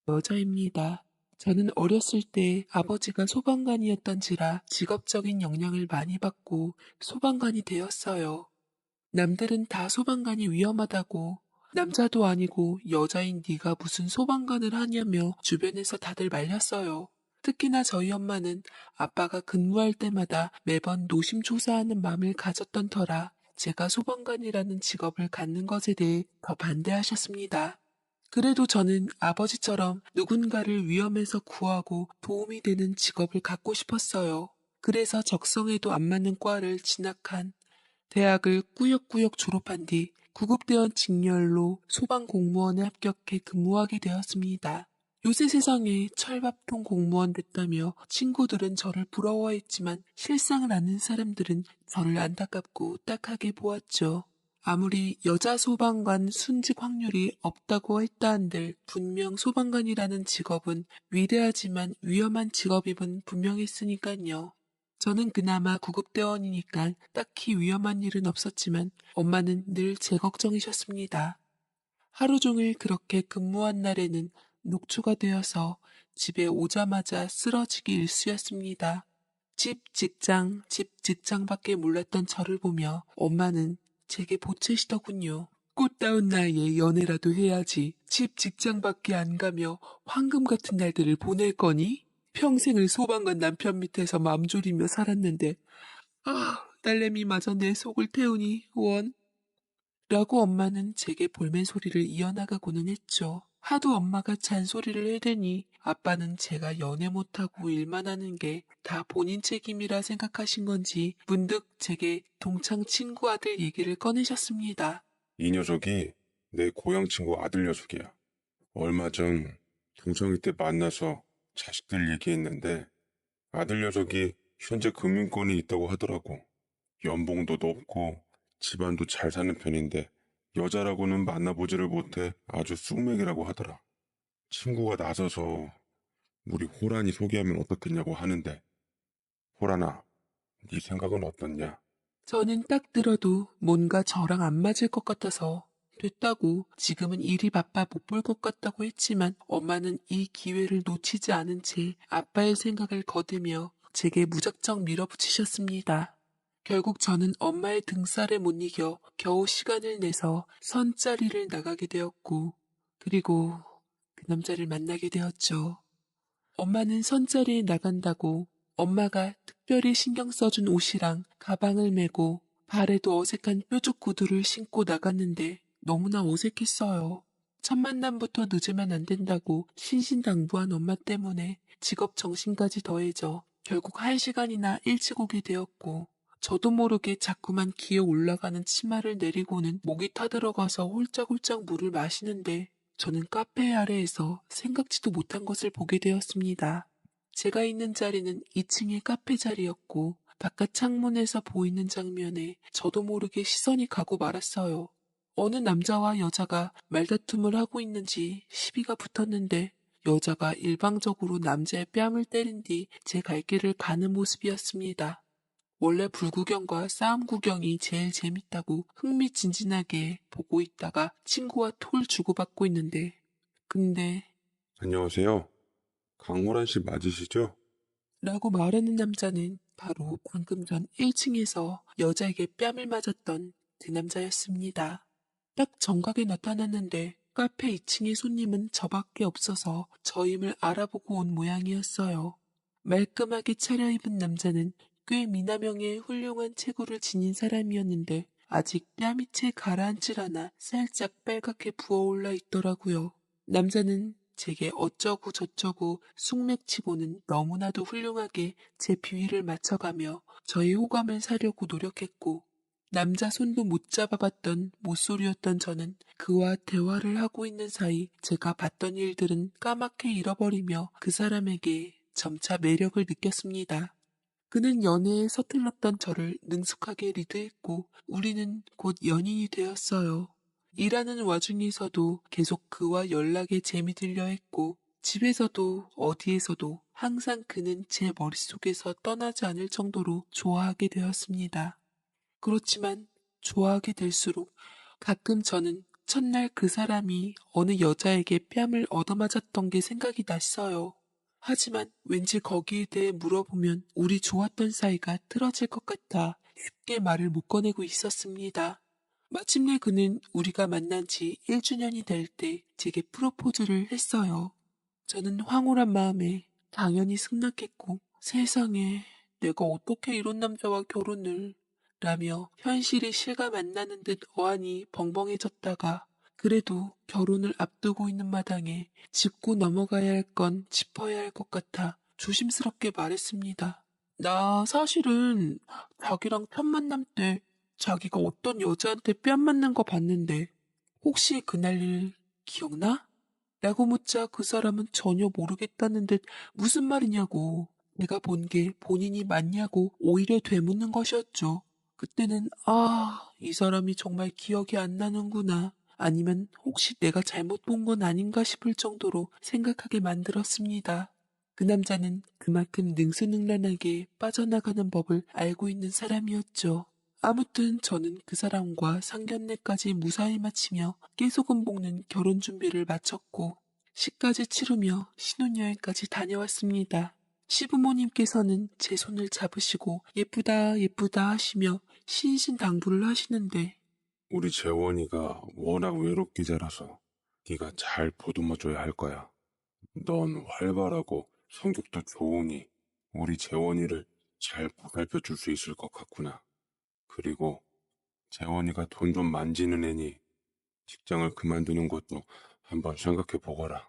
여자입니다. 저는 어렸을 때 아버지가 소방관이었던지라 직업적인 영향을 많이 받고 소방관이 되었어요. 남들은 다 소방관이 위험하다고 남자도 아니고 여자인 네가 무슨 소방관을 하냐며 주변에서 다들 말렸어요. 특히나 저희 엄마는 아빠가 근무할 때마다 매번 노심초사하는 마음을 가졌던 터라 제가 소방관이라는 직업을 갖는 것에 대해 더 반대하셨습니다. 그래도 저는 아버지처럼 누군가를 위험에서 구하고 도움이 되는 직업을 갖고 싶었어요. 그래서 적성에도 안 맞는 과를 진학한 대학을 꾸역꾸역 졸업한 뒤 구급대원 직렬로 소방공무원에 합격해 근무하게 되었습니다. 요새 세상에 철밥통 공무원 됐다며 친구들은 저를 부러워했지만 실상을 아는 사람들은 저를 안타깝고 딱하게 보았죠. 아무리 여자 소방관 순직 확률이 없다고 했다 한들 분명 소방관이라는 직업은 위대하지만 위험한 직업임은 분명했으니까요. 저는 그나마 구급대원이니까 딱히 위험한 일은 없었지만 엄마는 늘 제 걱정이셨습니다. 하루 종일 그렇게 근무한 날에는 녹초가 되어서 집에 오자마자 쓰러지기 일쑤였습니다. 집 직장밖에 몰랐던 저를 보며 엄마는 제게 보채시더군요. 꽃다운 나이에 연애라도 해야지. 집 직장밖에 안 가며 황금 같은 날들을 보낼 거니? 평생을 소방관 남편 밑에서 맘 졸이며 살았는데 딸내미마저 내 속을 태우니 원. 라고 엄마는 제게 볼멘 소리를 이어나가고는 했죠. 하도 엄마가 잔소리를 해대니 아빠는 제가 연애 못하고 일만 하는 게 다 본인 책임이라 생각하신 건지 문득 제게 동창 친구 아들 얘기를 꺼내셨습니다. 이 녀석이 내 고향 친구 아들 녀석이야. 얼마 전 동창회 때 만나서 자식들 얘기했는데 아들 녀석이 현재 금융권이 있다고 하더라고. 연봉도 높고 집안도 잘 사는 편인데 여자라고는 만나보지를 못해 아주 쑥맥이라고 하더라. 친구가 나서서 우리 호란이 소개하면 어떻겠냐고 하는데 호란아, 네 생각은 어떻냐? 저는 딱 들어도 뭔가 저랑 안 맞을 것 같아서 됐다고 지금은 일이 바빠 못 볼 것 같다고 했지만 엄마는 이 기회를 놓치지 않은 채 아빠의 생각을 거두며 제게 무작정 밀어붙이셨습니다. 결국 저는 엄마의 등살에 못 이겨 겨우 시간을 내서 선자리를 나가게 되었고 그리고 그 남자를 만나게 되었죠. 엄마는 선자리에 나간다고 엄마가 특별히 신경 써준 옷이랑 가방을 메고 발에도 어색한 뾰족 구두를 신고 나갔는데 너무나 어색했어요. 첫 만남부터 늦으면 안 된다고 신신당부한 엄마 때문에 직업 정신까지 더해져 결국 1시간이나 일찍 오게 되었고 저도 모르게 자꾸만 기어 올라가는 치마를 내리고는 목이 타들어가서 홀짝홀짝 물을 마시는데 저는 카페 아래에서 생각지도 못한 것을 보게 되었습니다. 제가 있는 자리는 2층의 카페 자리였고 바깥 창문에서 보이는 장면에 저도 모르게 시선이 가고 말았어요. 어느 남자와 여자가 말다툼을 하고 있는지 시비가 붙었는데 여자가 일방적으로 남자의 뺨을 때린 뒤 제 갈 길을 가는 모습이었습니다. 원래 불구경과 싸움 구경이 제일 재밌다고 흥미진진하게 보고 있다가 친구와 톡을 주고받고 있는데 근데 안녕하세요. 강호란 씨 맞으시죠? 라고 말하는 남자는 바로 방금 전 1층에서 여자에게 뺨을 맞았던 그 남자였습니다. 딱 정각에 나타났는데 카페 2층의 손님은 저밖에 없어서 저임을 알아보고 온 모양이었어요. 말끔하게 차려입은 남자는 꽤 미남형의 훌륭한 체구를 지닌 사람이었는데 아직 뺨이 채 가라앉질 않아 살짝 빨갛게 부어올라 있더라고요. 남자는 제게 어쩌고 저쩌고 쑥맥치고는 너무나도 훌륭하게 제 비위를 맞춰가며 저의 호감을 사려고 노력했고 남자 손도 못 잡아봤던 모쏠이었던 저는 그와 대화를 하고 있는 사이 제가 봤던 일들은 까맣게 잃어버리며 그 사람에게 점차 매력을 느꼈습니다. 그는 연애에 서툴렀던 저를 능숙하게 리드했고 우리는 곧 연인이 되었어요. 일하는 와중에서도 계속 그와 연락에 재미 들려 했고 집에서도 어디에서도 항상 그는 제 머릿속에서 떠나지 않을 정도로 좋아하게 되었습니다. 그렇지만 좋아하게 될수록 가끔 저는 첫날 그 사람이 어느 여자에게 뺨을 얻어맞았던 게 생각이 났어요. 하지만 왠지 거기에 대해 물어보면 우리 좋았던 사이가 틀어질 것 같아 쉽게 말을 못 꺼내고 있었습니다. 마침내 그는 우리가 만난 지 1주년이 될 때 제게 프로포즈를 했어요. 저는 황홀한 마음에 당연히 승낙했고 세상에 내가 어떻게 이런 남자와 결혼을 라며 현실이 실감 안 나는 듯 어안이 벙벙해졌다가 그래도 결혼을 앞두고 있는 마당에 짚고 넘어가야 할 건 짚어야 할 것 같아 조심스럽게 말했습니다. 나 사실은 자기랑 첫 만남 때 자기가 어떤 여자한테 뺨 맞는 거 봤는데 혹시 그날 일 기억나? 라고 묻자 그 사람은 전혀 모르겠다는 듯 무슨 말이냐고 내가 본 게 본인이 맞냐고 오히려 되묻는 것이었죠. 그때는 이 사람이 정말 기억이 안 나는구나. 아니면 혹시 내가 잘못 본 건 아닌가 싶을 정도로 생각하게 만들었습니다. 그 남자는 그만큼 능수능란하게 빠져나가는 법을 알고 있는 사람이었죠. 아무튼 저는 그 사람과 상견례까지 무사히 마치며 깨소금 볶는 결혼 준비를 마쳤고 시까지 치르며 신혼여행까지 다녀왔습니다. 시부모님께서는 제 손을 잡으시고 예쁘다 예쁘다 하시며 신신당부를 하시는데 우리 재원이가 워낙 외롭게 자라서 네가 잘 보듬어줘야 할 거야. 넌 활발하고 성격도 좋으니 우리 재원이를 잘 보살펴 줄 수 있을 것 같구나. 그리고 재원이가 돈 좀 만지는 애니 직장을 그만두는 것도 한번 생각해 보거라.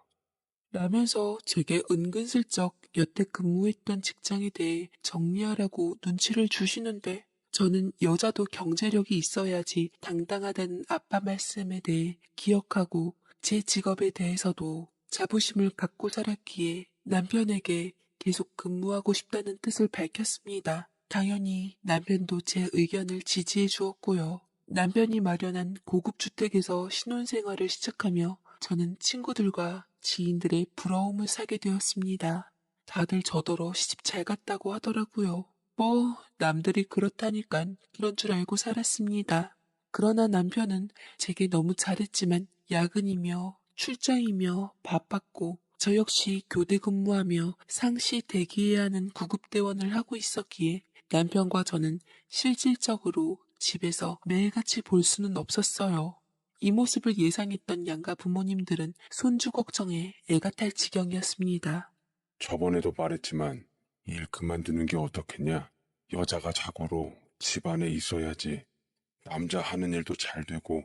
라면서 제게 은근슬쩍 여태 근무했던 직장에 대해 정리하라고 눈치를 주시는데 저는 여자도 경제력이 있어야지 당당하다는 아빠 말씀에 대해 기억하고 제 직업에 대해서도 자부심을 갖고 살았기에 남편에게 계속 근무하고 싶다는 뜻을 밝혔습니다. 당연히 남편도 제 의견을 지지해 주었고요. 남편이 마련한 고급 주택에서 신혼생활을 시작하며 저는 친구들과 지인들의 부러움을 사게 되었습니다. 다들 저더러 시집 잘 갔다고 하더라고요. 남들이 그렇다니깐 그런 줄 알고 살았습니다. 그러나 남편은 제게 너무 잘했지만 야근이며 출장이며 바빴고 저 역시 교대 근무하며 상시 대기해야 하는 구급대원을 하고 있었기에 남편과 저는 실질적으로 집에서 매일같이 볼 수는 없었어요. 이 모습을 예상했던 양가 부모님들은 손주 걱정에 애가 탈 지경이었습니다. 저번에도 말했지만 일 그만두는 게 어떻겠냐? 여자가 자고로 집안에 있어야지 남자 하는 일도 잘 되고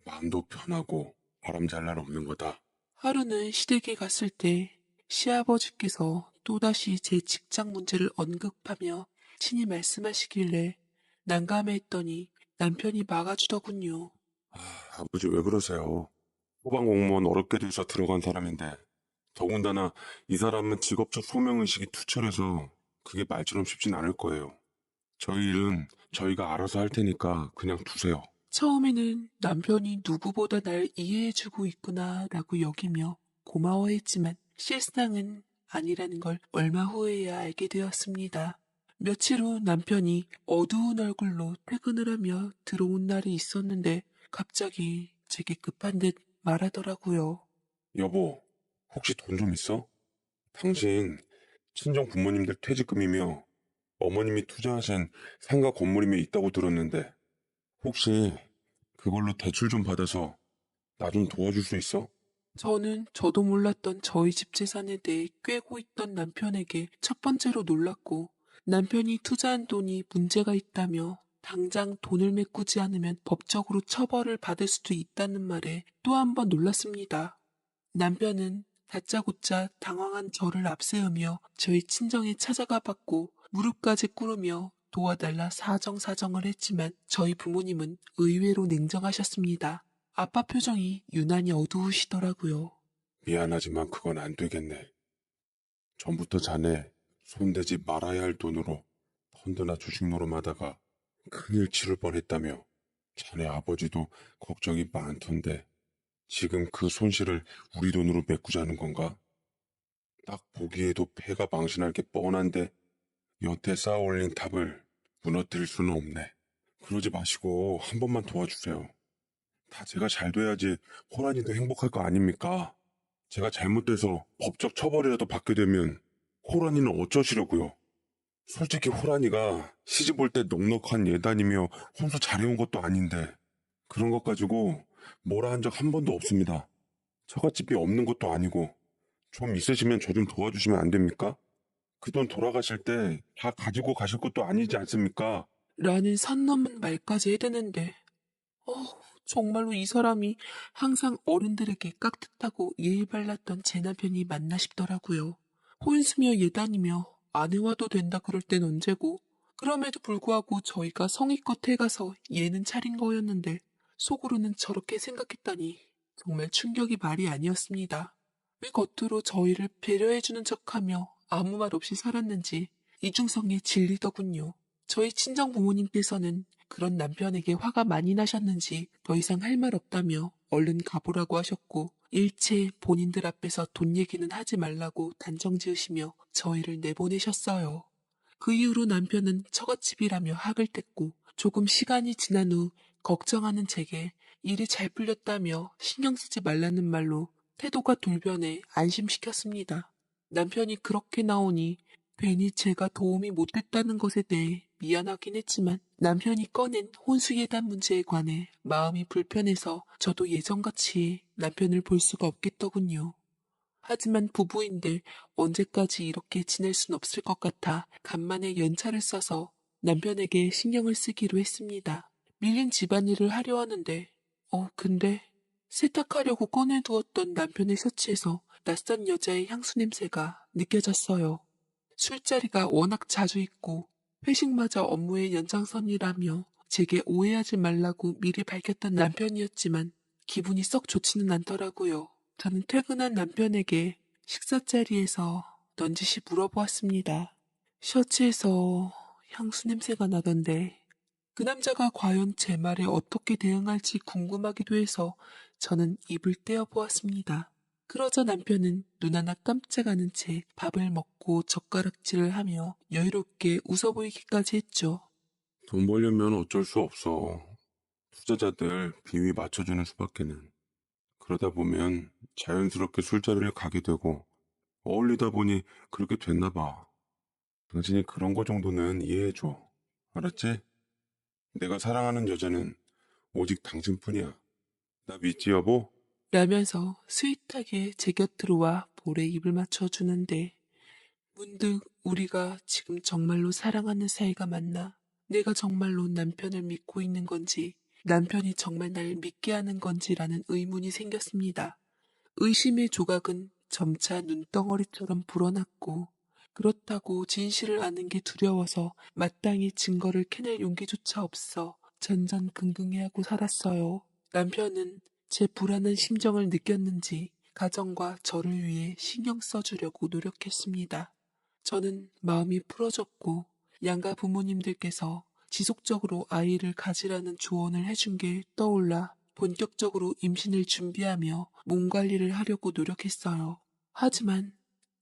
마음도 편하고 바람잘 날 없는 거다. 하루는 시댁에 갔을 때 시아버지께서 또다시 제 직장 문제를 언급하며 친히 말씀하시길래 난감해했더니 남편이 막아주더군요. 아버지 왜 그러세요? 소방 공무원 어렵게 돼서 들어간 사람인데 더군다나 이 사람은 직업적 소명의식이 투철해서 그게 말처럼 쉽진 않을 거예요. 저희 일은 저희가 알아서 할 테니까 그냥 두세요. 처음에는 남편이 누구보다 날 이해해주고 있구나라고 여기며 고마워했지만 실상은 아니라는 걸 얼마 후에야 알게 되었습니다. 며칠 후 남편이 어두운 얼굴로 퇴근을 하며 들어온 날이 있었는데 갑자기 제게 급한 듯 말하더라고요. 여보, 혹시 돈 좀 있어? 당신 친정 부모님들 퇴직금이며 어머님이 투자하신 상가 건물임에 있다고 들었는데 혹시 그걸로 대출 좀 받아서 나 좀 도와줄 수 있어? 저는 저도 몰랐던 저희 집 재산에 대해 꿰고 있던 남편에게 첫 번째로 놀랐고 남편이 투자한 돈이 문제가 있다며 당장 돈을 메꾸지 않으면 법적으로 처벌을 받을 수도 있다는 말에 또 한 번 놀랐습니다. 남편은 다짜고짜 당황한 저를 앞세우며 저희 친정에 찾아가 봤고 무릎까지 꿇으며 도와달라 사정사정을 했지만 저희 부모님은 의외로 냉정하셨습니다. 아빠 표정이 유난히 어두우시더라고요. 미안하지만 그건 안 되겠네. 전부터 자네 손대지 말아야 할 돈으로 펀드나 주식 노름하다가 큰일 치를 뻔했다며 자네 아버지도 걱정이 많던데 지금 그 손실을 우리 돈으로 메꾸자는 건가? 딱 보기에도 폐가 망신할 게 뻔한데 여태 쌓아올린 탑을 무너뜨릴 수는 없네. 그러지 마시고 한 번만 도와주세요. 다 제가 잘 돼야지 호란이도 행복할 거 아닙니까? 제가 잘못돼서 법적 처벌이라도 받게 되면 호란이는 어쩌시려고요? 솔직히 호란이가 시집 올 때 넉넉한 예단이며 혼수 잘해온 것도 아닌데 그런 것 가지고 뭐라 한 적 한 번도 없습니다. 처갓집이 없는 것도 아니고 좀 있으시면 저 좀 도와주시면 안 됩니까? 그 돈 돌아가실 때 다 가지고 가실 것도 아니지 않습니까? 라는 선 넘은 말까지 해대는데, 어, 정말로 이 사람이 항상 어른들에게 깍듯하고 예의 발랐던 제 남편이 맞나 싶더라고요. 혼수며 예단이며 아내와도 된다 그럴 땐 언제고, 그럼에도 불구하고 저희가 성의껏 해가서 예는 차린 거였는데, 속으로는 저렇게 생각했다니 정말 충격이 말이 아니었습니다. 왜 겉으로 저희를 배려해주는 척하며 아무 말 없이 살았는지 이중성에 질리더군요. 저희 친정 부모님께서는 그런 남편에게 화가 많이 나셨는지 더 이상 할 말 없다며 얼른 가보라고 하셨고, 일체 본인들 앞에서 돈 얘기는 하지 말라고 단정 지으시며 저희를 내보내셨어요. 그 이후로 남편은 처갓집이라며 학을 뗐고, 조금 시간이 지난 후 걱정하는 제게 일이 잘 풀렸다며 신경 쓰지 말라는 말로 태도가 돌변해 안심시켰습니다. 남편이 그렇게 나오니 괜히 제가 도움이 못 됐다는 것에 대해 미안하긴 했지만, 남편이 꺼낸 혼수예단 문제에 관해 마음이 불편해서 저도 예전같이 남편을 볼 수가 없겠더군요. 하지만 부부인데 언제까지 이렇게 지낼 순 없을 것 같아 간만에 연차를 써서 남편에게 신경을 쓰기로 했습니다. 밀린 집안일을 하려 하는데, 근데 세탁하려고 꺼내두었던 남편의 셔츠에서 낯선 여자의 향수 냄새가 느껴졌어요. 술자리가 워낙 자주 있고 회식마저 업무의 연장선이라며 제게 오해하지 말라고 미리 밝혔던 남편이었지만 기분이 썩 좋지는 않더라고요. 저는 퇴근한 남편에게 식사 자리에서 넌지시 물어보았습니다. 셔츠에서 향수 냄새가 나던데 그 남자가 과연 제 말에 어떻게 대응할지 궁금하기도 해서 저는 입을 떼어보았습니다. 그러자 남편은 눈 하나 깜짝 않은 채 밥을 먹고 젓가락질을 하며 여유롭게 웃어 보이기까지 했죠. 돈 벌려면 어쩔 수 없어. 투자자들 비위 맞춰주는 수밖에는. 그러다 보면 자연스럽게 술자리를 가게 되고 어울리다 보니 그렇게 됐나 봐. 당신이 그런 거 정도는 이해해줘. 알았지? 내가 사랑하는 여자는 오직 당신뿐이야. 나 믿지 여보? 라면서 스윗하게 제 곁으로 와 볼에 입을 맞춰주는데, 문득 우리가 지금 정말로 사랑하는 사이가 맞나? 내가 정말로 남편을 믿고 있는 건지, 남편이 정말 날 믿게 하는 건지라는 의문이 생겼습니다. 의심의 조각은 점차 눈덩어리처럼 불어났고, 그렇다고 진실을 아는 게 두려워서 마땅히 증거를 캐낼 용기조차 없어 전전긍긍해하고 살았어요. 남편은 제 불안한 심정을 느꼈는지 가정과 저를 위해 신경 써주려고 노력했습니다. 저는 마음이 풀어졌고, 양가 부모님들께서 지속적으로 아이를 가지라는 조언을 해준 게 떠올라 본격적으로 임신을 준비하며 몸 관리를 하려고 노력했어요. 하지만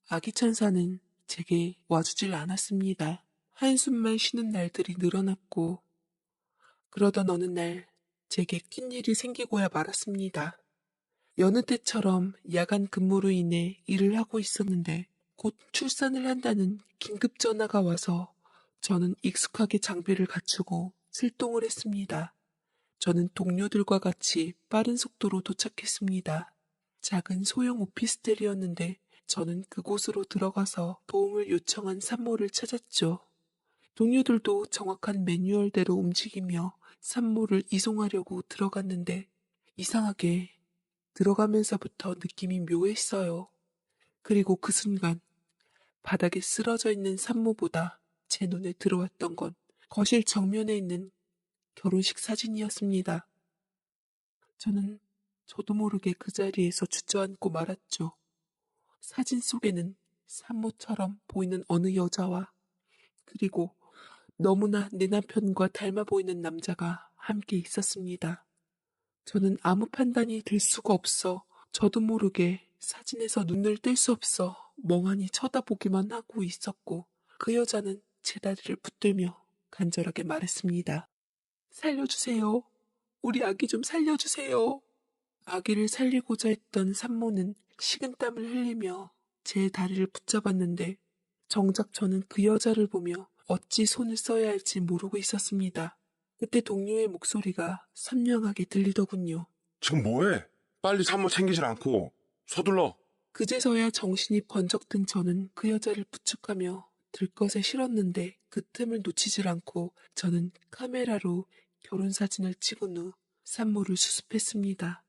아기 천사는 제게 와주질 않았습니다. 한숨만 쉬는 날들이 늘어났고, 그러던 어느 날 제게 큰일이 생기고야 말았습니다. 여느 때처럼 야간 근무로 인해 일을 하고 있었는데 곧 출산을 한다는 긴급 전화가 와서 저는 익숙하게 장비를 갖추고 출동을 했습니다. 저는 동료들과 같이 빠른 속도로 도착했습니다. 작은 소형 오피스텔이었는데 저는 그곳으로 들어가서 도움을 요청한 산모를 찾았죠. 동료들도 정확한 매뉴얼대로 움직이며 산모를 이송하려고 들어갔는데, 이상하게 들어가면서부터 느낌이 묘했어요. 그리고 그 순간 바닥에 쓰러져 있는 산모보다 제 눈에 들어왔던 건 거실 정면에 있는 결혼식 사진이었습니다. 저는 저도 모르게 그 자리에서 주저앉고 말았죠. 사진 속에는 산모처럼 보이는 어느 여자와, 그리고 너무나 내 남편과 닮아 보이는 남자가 함께 있었습니다. 저는 아무 판단이 들 수가 없어 저도 모르게 사진에서 눈을 뗄 수 없어 멍하니 쳐다보기만 하고 있었고, 그 여자는 제 다리를 붙들며 간절하게 말했습니다. 살려주세요. 우리 아기 좀 살려주세요. 아기를 살리고자 했던 산모는 식은땀을 흘리며 제 다리를 붙잡았는데 정작 저는 그 여자를 보며 어찌 손을 써야 할지 모르고 있었습니다. 그때 동료의 목소리가 선명하게 들리더군요. 지금 뭐해? 빨리 산모 챙기질 않고 서둘러. 그제서야 정신이 번쩍 든 저는 그 여자를 부축하며 들것에 실었는데 그 틈을 놓치질 않고 저는 카메라로 결혼사진을 찍은 후 산모를 수습했습니다.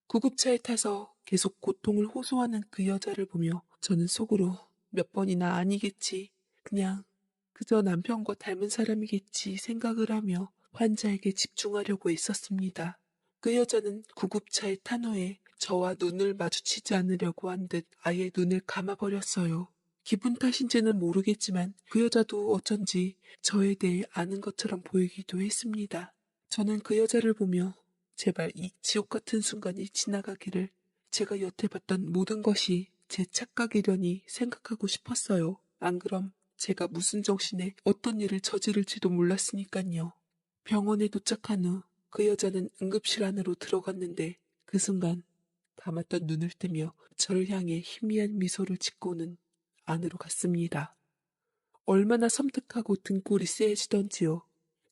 구급차에 타서 계속 고통을 호소하는 그 여자를 보며 저는 속으로 몇 번이나 아니겠지, 그냥 그저 남편과 닮은 사람이겠지 생각을 하며 환자에게 집중하려고 애썼습니다. 그 여자는 구급차에 탄 후에 저와 눈을 마주치지 않으려고 한 듯 아예 눈을 감아버렸어요. 기분 탓인지는 모르겠지만 그 여자도 어쩐지 저에 대해 아는 것처럼 보이기도 했습니다. 저는 그 여자를 보며 제발 이 지옥 같은 순간이 지나가기를, 제가 여태 봤던 모든 것이 제 착각이려니 생각하고 싶었어요. 안 그럼 제가 무슨 정신에 어떤 일을 저지를지도 몰랐으니깐요. 병원에 도착한 후 그 여자는 응급실 안으로 들어갔는데 그 순간 감았던 눈을 뜨며 저를 향해 희미한 미소를 짓고는 안으로 갔습니다. 얼마나 섬뜩하고 등골이 쎄해지던지요.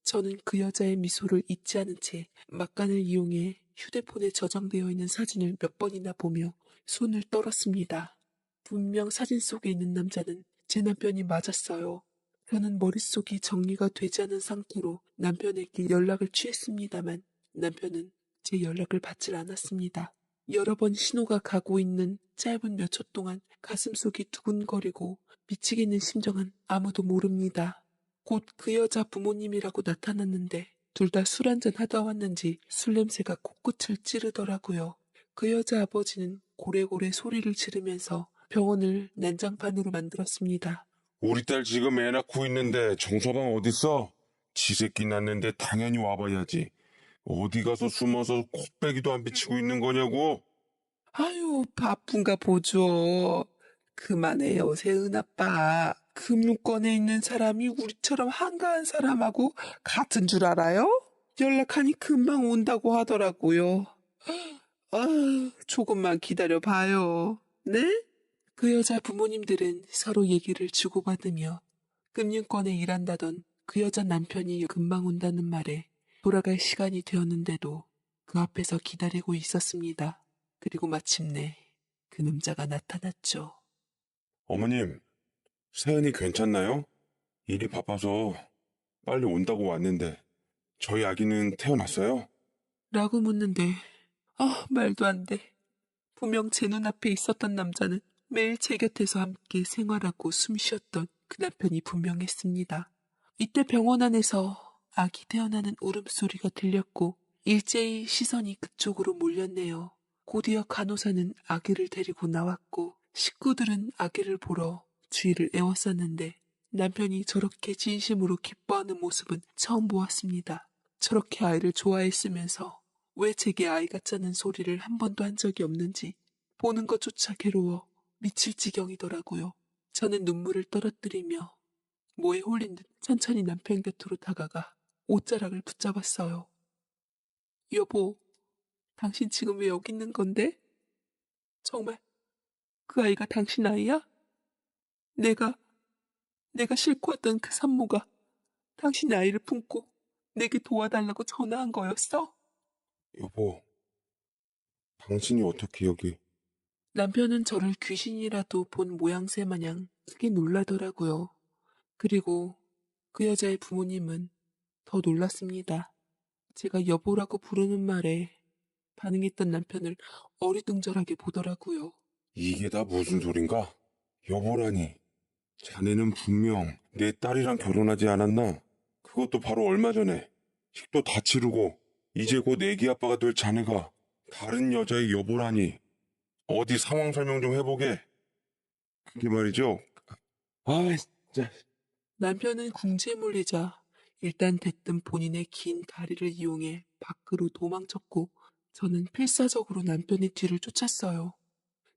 저는 그 여자의 미소를 잊지 않은 채 막간을 이용해 휴대폰에 저장되어 있는 사진을 몇 번이나 보며 손을 떨었습니다. 분명 사진 속에 있는 남자는 제 남편이 맞았어요. 저는 머릿속이 정리가 되지 않은 상태로 남편에게 연락을 취했습니다만 남편은 제 연락을 받질 않았습니다. 여러 번 신호가 가고 있는 짧은 몇 초 동안 가슴속이 두근거리고 미치겠는 심정은 아무도 모릅니다. 곧 그 여자 부모님이라고 나타났는데 둘 다 술 한잔 하다 왔는지 술 냄새가 코끝을 찌르더라고요. 그 여자 아버지는 고래고래 소리를 지르면서 병원을 난장판으로 만들었습니다. 우리 딸 지금 애 낳고 있는데 정서방 어딨어? 지 새끼 낳는데 당연히 와봐야지. 어디 가서 숨어서 코빼기도 안 비치고 있는 거냐고? 아유, 바쁜가 보죠. 그만해요, 세은 아빠. 금융권에 있는 사람이 우리처럼 한가한 사람하고 같은 줄 알아요? 연락하니 금방 온다고 하더라고요. 아, 조금만 기다려 봐요. 네? 그 여자 부모님들은 서로 얘기를 주고받으며 금융권에 일한다던 그 여자 남편이 금방 온다는 말에 돌아갈 시간이 되었는데도 그 앞에서 기다리고 있었습니다. 그리고 마침내 그 남자가 나타났죠. 어머님, 세은이 괜찮나요? 일이 바빠서 빨리 온다고 왔는데 저희 아기는 태어났어요? 라고 묻는데 말도 안 돼. 분명 제 눈앞에 있었던 남자는 매일 제 곁에서 함께 생활하고 숨 쉬었던 그 남편이 분명했습니다. 이때 병원 안에서 아기 태어나는 울음소리가 들렸고 일제히 시선이 그쪽으로 몰렸네요. 곧이어 간호사는 아기를 데리고 나왔고 식구들은 아기를 보러 주위를 에워쌌는데 남편이 저렇게 진심으로 기뻐하는 모습은 처음 보았습니다. 저렇게 아이를 좋아했으면서 왜 제게 아이 같자는 소리를 한 번도 한 적이 없는지 보는 것조차 괴로워 미칠 지경이더라고요. 저는 눈물을 떨어뜨리며 뭐에 홀린 듯 천천히 남편 곁으로 다가가 옷자락을 붙잡았어요. 여보, 당신 지금 왜 여기 있는 건데? 정말 그 아이가 당신 아이야? 내가, 내가 싣고 왔던 그 산모가 당신의 아이를 품고 내게 도와달라고 전화한 거였어? 여보, 당신이 어떻게 여기... 남편은 저를 귀신이라도 본 모양새 마냥 크게 놀라더라고요. 그리고 그 여자의 부모님은 더 놀랐습니다. 제가 여보라고 부르는 말에 반응했던 남편을 어리둥절하게 보더라고요. 이게 다 무슨 소린가? 여보라니, 자네는 분명 내 딸이랑 결혼하지 않았나? 그것도 바로 얼마 전에. 식도 다 치르고 이제 곧 애기 아빠가 될 자네가 다른 여자의 여보라니. 어디 상황 설명 좀 해보게. 그게 말이죠. 아, 진짜. 남편은 궁지에 몰리자 일단 대뜸 본인의 긴 다리를 이용해 밖으로 도망쳤고 저는 필사적으로 남편의 뒤를 쫓았어요.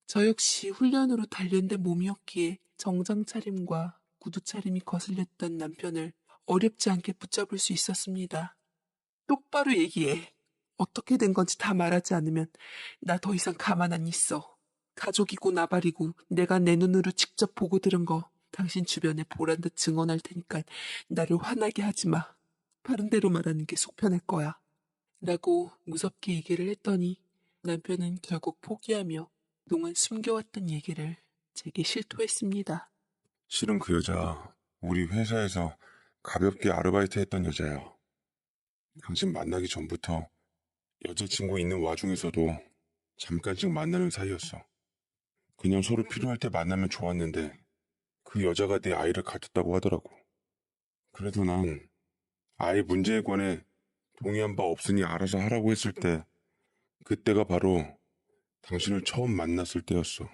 저 역시 훈련으로 단련된 몸이었기에 정장 차림과 구두 차림이 거슬렸던 남편을 어렵지 않게 붙잡을 수 있었습니다. 똑바로 얘기해. 어떻게 된 건지 다 말하지 않으면 나 더 이상 가만 안 있어. 가족이고 나발이고 내가 내 눈으로 직접 보고 들은 거 당신 주변에 보란 듯 증언할 테니까 나를 화나게 하지 마. 바른 대로 말하는 게 속 편할 거야. 라고 무섭게 얘기를 했더니 남편은 결국 포기하며 그동안 숨겨왔던 얘기를 제게 실토했습니다. 실은 그 여자 우리 회사에서 가볍게 아르바이트 했던 여자야. 당신 만나기 전부터 여자친구 있는 와중에서도 잠깐씩 만나는 사이였어. 그냥 서로 필요할 때 만나면 좋았는데 그 여자가 내 아이를 가졌다고 하더라고. 그래도 난 아이 문제에 관해 동의한 바 없으니 알아서 하라고 했을 때 그때가 바로 당신을 처음 만났을 때였어.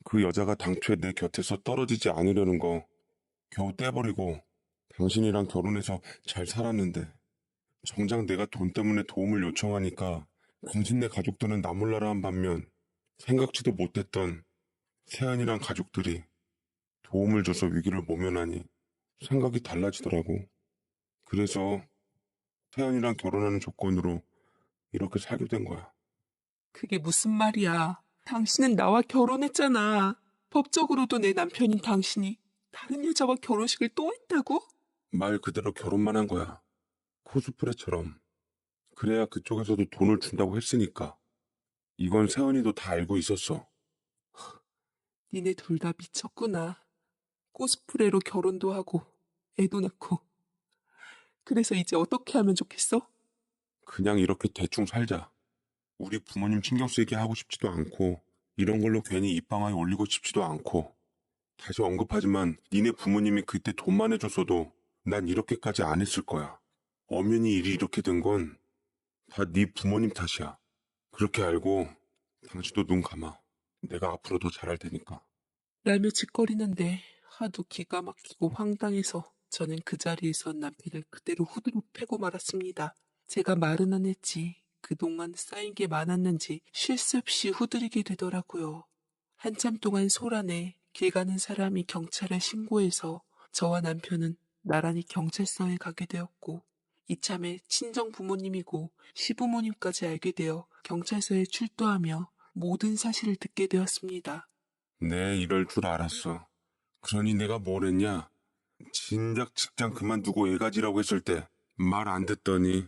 그 여자가 당초에 내 곁에서 떨어지지 않으려는 거 겨우 떼버리고 당신이랑 결혼해서 잘 살았는데 정작 내가 돈 때문에 도움을 요청하니까 당신네 가족들은 나 몰라라 한 반면 생각지도 못했던 세안이랑 가족들이 도움을 줘서 위기를 모면하니 생각이 달라지더라고. 그래서 태연이랑 결혼하는 조건으로 이렇게 살게 된 거야. 그게 무슨 말이야. 당신은 나와 결혼했잖아. 법적으로도 내 남편인 당신이 다른 여자와 결혼식을 또 했다고? 말 그대로 결혼만 한 거야. 코스프레처럼. 그래야 그쪽에서도 돈을 준다고 했으니까. 이건 세연이도 다 알고 있었어. 니네 둘 다 미쳤구나. 코스프레로 결혼도 하고 애도 낳고. 그래서 이제 어떻게 하면 좋겠어? 그냥 이렇게 대충 살자. 우리 부모님 신경 쓰이게 하고 싶지도 않고 이런 걸로 괜히 입방아에 올리고 싶지도 않고 다시 언급하지만 니네 부모님이 그때 돈만 해줬어도 난 이렇게까지 안 했을 거야. 엄연히 일이 이렇게 된 건 다 네 부모님 탓이야. 그렇게 알고 당신도 눈 감아. 내가 앞으로 더 잘할 테니까. 라며 짓거리는데 하도 기가 막히고 황당해서 저는 그 자리에서 남편을 그대로 후드로 패고 말았습니다. 제가 말은 안 했지 그동안 쌓인 게 많았는지 쉴 새 없이 후드리게 되더라고요. 한참 동안 소란에 길 가는 사람이 경찰에 신고해서 저와 남편은 나란히 경찰서에 가게 되었고 이참에 친정 부모님이고 시부모님까지 알게 되어 경찰서에 출두하며 모든 사실을 듣게 되었습니다. 네, 이럴 줄 알았어. 그러니 내가 뭘 했냐? 진작 직장 그만두고 애가지라고 했을 때 말 안 듣더니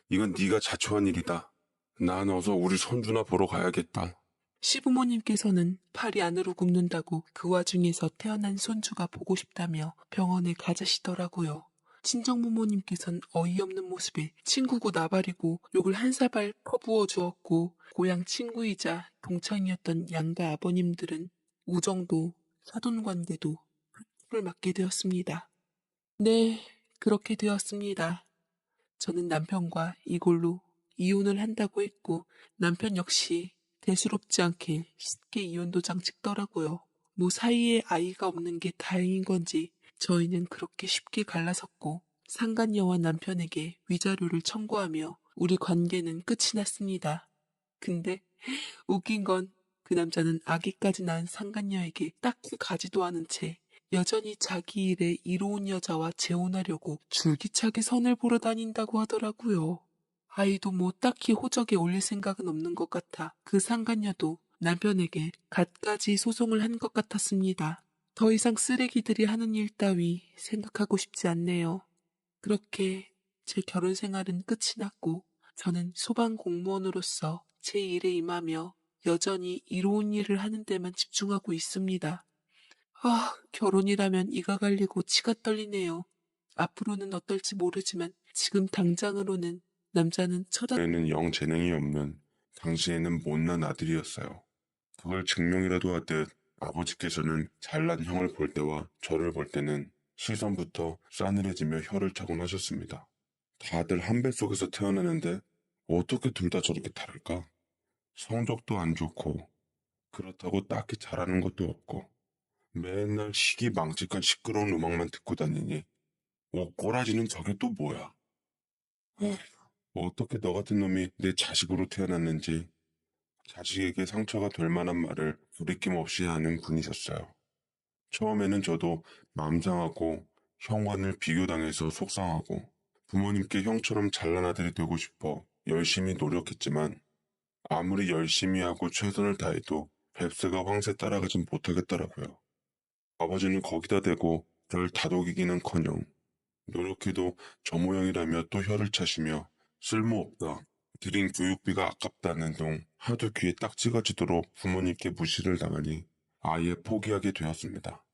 이건 네가 자초한 일이다. 난 어서 우리 손주나 보러 가야겠다. 시부모님께서는 팔이 안으로 굽는다고 그 와중에서 태어난 손주가 보고 싶다며 병원에 가자시더라고요. 친정부모님께선 어이없는 모습에 친구고 나발이고 욕을 한 사발 퍼부어 주었고 고향 친구이자 동창이었던 양가 아버님들은 우정도 사돈관계도 풀을 맞게 되었습니다. 네, 그렇게 되었습니다. 저는 남편과 이걸로 이혼을 한다고 했고 남편 역시 대수롭지 않게 쉽게 이혼도장 찍더라고요. 뭐 사이에 아이가 없는 게 다행인 건지 저희는 그렇게 쉽게 갈라섰고 상간녀와 남편에게 위자료를 청구하며 우리 관계는 끝이 났습니다. 근데 웃긴 건 그 남자는 아기까지 낳은 상간녀에게 딱히 가지도 않은 채 여전히 자기 일에 이로운 여자와 재혼하려고 줄기차게 선을 보러 다닌다고 하더라고요. 아이도 뭐 딱히 호적에 올릴 생각은 없는 것 같아 그 상간녀도 남편에게 갖가지 소송을 한 것 같았습니다. 더 이상 쓰레기들이 하는 일 따위 생각하고 싶지 않네요. 그렇게 제 결혼 생활은 끝이 났고 저는 소방 공무원으로서 제 일에 임하며 여전히 이로운 일을 하는 데만 집중하고 있습니다. 아, 결혼이라면 이가 갈리고 치가 떨리네요. 앞으로는 어떨지 모르지만 지금 당장으로는 남자는 애는 영 재능이 없는 당시에는 못난 아들이었어요. 그걸 증명이라도 하듯 아버지께서는 잘난 형을 볼 때와 저를 볼 때는 시선부터 싸늘해지며 혀를 차곤 하셨습니다. 다들 한 뱃속에서 태어나는데 어떻게 둘 다 저렇게 다를까? 성적도 안 좋고 그렇다고 딱히 잘하는 것도 없고 맨날 시기망직한 시끄러운 음악만 듣고 다니니 꼬라지는 저게 또 뭐야? 에휴, 어떻게 너 같은 놈이 내 자식으로 태어났는지 자식에게 상처가 될 만한 말을 돌이킴 없이 하는 분이셨어요. 처음에는 저도 마음 상하고 형과는 비교당해서 속상하고 부모님께 형처럼 잘난 아들이 되고 싶어 열심히 노력했지만 아무리 열심히 하고 최선을 다해도 뱁새가 황새 따라가진 못하겠더라고요. 아버지는 거기다 대고 절 다독이기는커녕 노력해도 저 모양이라며 또 혀를 차시며 쓸모없다. 들인 교육비가 아깝다는 둥 하도 귀에 딱 찍어지도록 부모님께 무시를 당하니 아예 포기하게 되었습니다.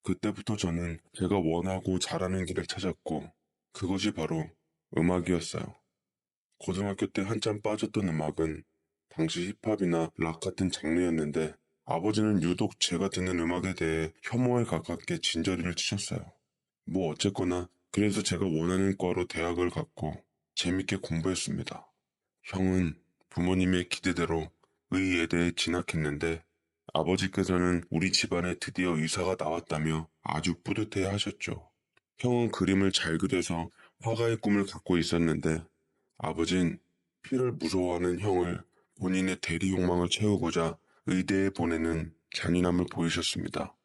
그때부터 저는 제가 원하고 잘하는 길을 찾았고 그것이 바로 음악이었어요. 고등학교 때 한참 빠졌던 음악은 당시 힙합이나 락 같은 장르였는데 아버지는 유독 제가 듣는 음악에 대해 혐오에 가깝게 진저리를 치셨어요. 뭐 어쨌거나 그래서 제가 원하는 과로 대학을 갔고 재밌게 공부했습니다. 형은 부모님의 기대대로 의예대에 진학했는데 아버지께서는 우리 집안에 드디어 의사가 나왔다며 아주 뿌듯해 하셨죠. 형은 그림을 잘 그려서 화가의 꿈을 갖고 있었는데 아버진 피를 무서워하는 형을 본인의 대리 욕망을 채우고자 의대에 보내는 잔인함을 보이셨습니다.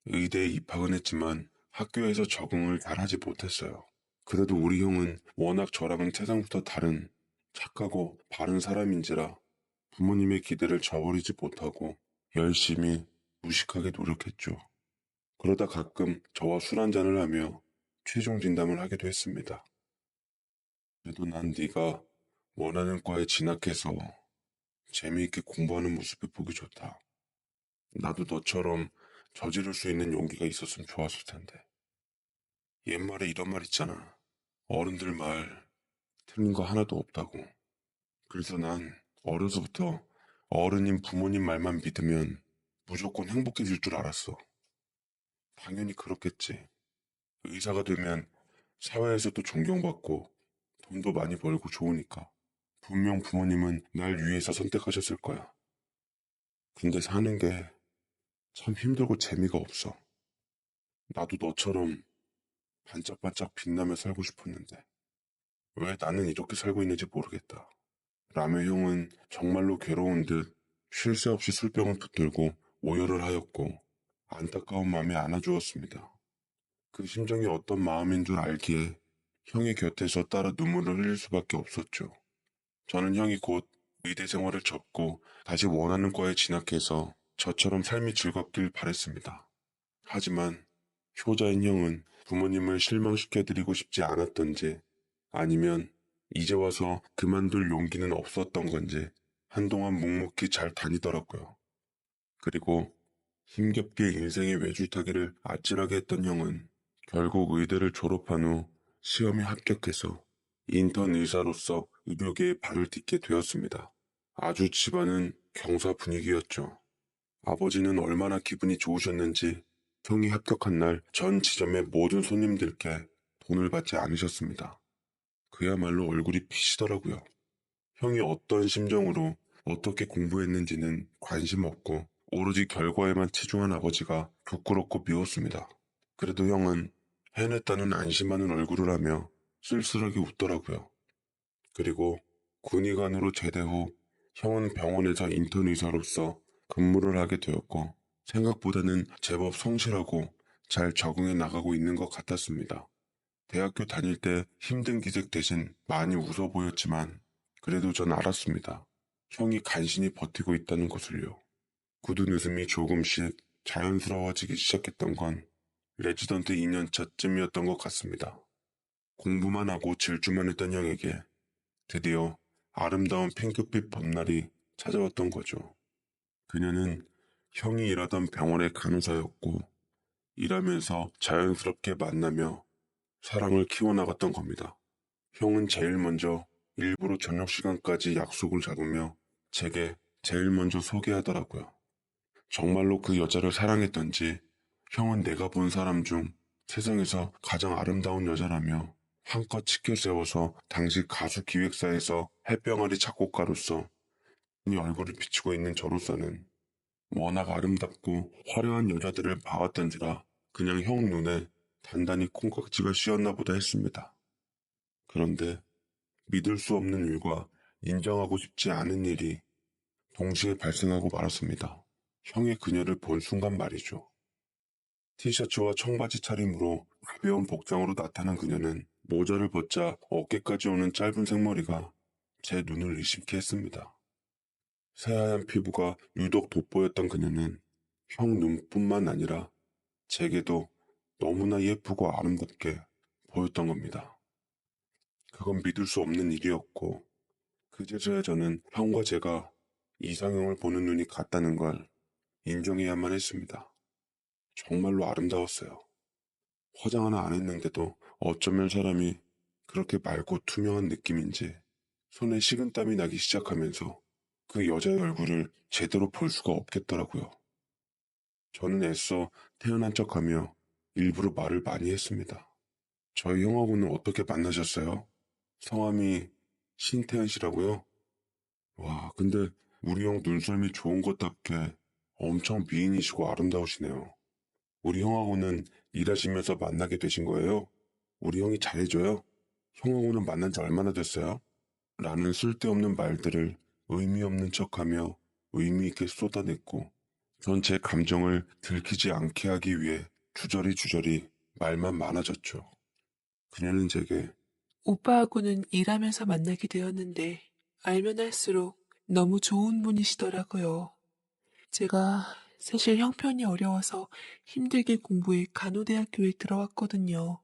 의대에 입학은 했지만 학교에서 적응을 잘하지 못했어요. 그래도 우리 형은 워낙 저랑은 세상부터 다른 착하고 바른 사람인지라 부모님의 기대를 저버리지 못하고 열심히 무식하게 노력했죠. 그러다 가끔 저와 술 한잔을 하며 최종 진담을 하기도 했습니다. 그래도 난 네가 원하는 과에 진학해서 재미있게 공부하는 모습이 보기 좋다. 나도 너처럼 저지를 수 있는 용기가 있었으면 좋았을 텐데. 옛말에 이런 말 있잖아. 어른들 말 틀린 거 하나도 없다고. 그래서 난 어려서부터 어른인 부모님 말만 믿으면 무조건 행복해질 줄 알았어. 당연히 그렇겠지. 의사가 되면 사회에서도 존경받고 돈도 많이 벌고 좋으니까. 분명 부모님은 날 위해서 선택하셨을 거야. 근데 사는 게 참 힘들고 재미가 없어. 나도 너처럼 반짝반짝 빛나며 살고 싶었는데 왜 나는 이렇게 살고 있는지 모르겠다. 라며 형은 정말로 괴로운 듯 쉴 새 없이 술병을 붙들고 오열을 하였고 안타까운 마음에 안아주었습니다. 그 심정이 어떤 마음인 줄 알기에 형의 곁에서 따라 눈물을 흘릴 수밖에 없었죠. 저는 형이 곧 의대 생활을 접고 다시 원하는 과에 진학해서 저처럼 삶이 즐겁길 바랬습니다. 하지만 효자인 형은 부모님을 실망시켜드리고 싶지 않았던지 아니면 이제 와서 그만둘 용기는 없었던 건지 한동안 묵묵히 잘 다니더라고요. 그리고 힘겹게 인생의 외줄타기를 아찔하게 했던 형은 결국 의대를 졸업한 후 시험에 합격해서 인턴 의사로서 의료계에 발을 딛게 되었습니다. 아주 집안은 경사 분위기였죠. 아버지는 얼마나 기분이 좋으셨는지 형이 합격한 날 전 지점의 모든 손님들께 돈을 받지 않으셨습니다. 그야말로 얼굴이 피시더라고요. 형이 어떤 심정으로 어떻게 공부했는지는 관심 없고 오로지 결과에만 치중한 아버지가 부끄럽고 미웠습니다. 그래도 형은 해냈다는 안심하는 얼굴을 하며 쓸쓸하게 웃더라고요. 그리고 군의관으로 제대 후 형은 병원에서 인턴 의사로서 근무를 하게 되었고 생각보다는 제법 성실하고 잘 적응해 나가고 있는 것 같았습니다. 대학교 다닐 때 힘든 기색 대신 많이 웃어 보였지만 그래도 전 알았습니다. 형이 간신히 버티고 있다는 것을요. 굳은 웃음이 조금씩 자연스러워지기 시작했던 건 레지던트 2년 차쯤이었던 것 같습니다. 공부만 하고 질주만 했던 형에게 드디어 아름다운 핑크빛 봄날이 찾아왔던 거죠. 그녀는 형이 일하던 병원의 간호사였고 일하면서 자연스럽게 만나며 사랑을 키워나갔던 겁니다. 형은 제일 먼저 일부러 저녁 시간까지 약속을 잡으며 제게 제일 먼저 소개하더라고요. 정말로 그 여자를 사랑했던지 형은 내가 본 사람 중 세상에서 가장 아름다운 여자라며 한껏 치켜 세워서 당시 가수 기획사에서 햇병아리 작곡가로서 이 얼굴을 비추고 있는 저로서는 워낙 아름답고 화려한 여자들을 봐왔던지라 그냥 형 눈에 단단히 콩깍지가 씌었나 보다 했습니다. 그런데 믿을 수 없는 일과 인정하고 싶지 않은 일이 동시에 발생하고 말았습니다. 형이 그녀를 본 순간 말이죠. 티셔츠와 청바지 차림으로 가벼운 복장으로 나타난 그녀는 모자를 벗자 어깨까지 오는 짧은 생머리가 제 눈을 의심케 했습니다. 새하얀 피부가 유독 돋보였던 그녀는 형 눈뿐만 아니라 제게도 너무나 예쁘고 아름답게 보였던 겁니다. 그건 믿을 수 없는 일이었고, 그제서야 저는 형과 제가 이상형을 보는 눈이 같다는 걸 인정해야만 했습니다. 정말로 아름다웠어요. 화장 하나 안 했는데도 어쩌면 사람이 그렇게 맑고 투명한 느낌인지 손에 식은땀이 나기 시작하면서 그 여자의 얼굴을 제대로 볼 수가 없겠더라고요. 저는 애써 태연한 척하며 일부러 말을 많이 했습니다. 저희 형하고는 어떻게 만나셨어요? 성함이 신태현 씨라고요? 와, 근데 우리 형 눈썰미 좋은 것답게 엄청 미인이시고 아름다우시네요. 우리 형하고는 일하시면서 만나게 되신 거예요? 우리 형이 잘해줘요? 형하고는 만난 지 얼마나 됐어요? 라는 쓸데없는 말들을 의미 없는 척하며 의미 있게 쏟아냈고, 전 제 감정을 들키지 않게 하기 위해 주저리 말만 많아졌죠. 그녀는 제게 오빠하고는 일하면서 만나게 되었는데 알면 할수록 너무 좋은 분이시더라고요. 제가 사실 형편이 어려워서 힘들게 공부해 간호대학교에 들어왔거든요.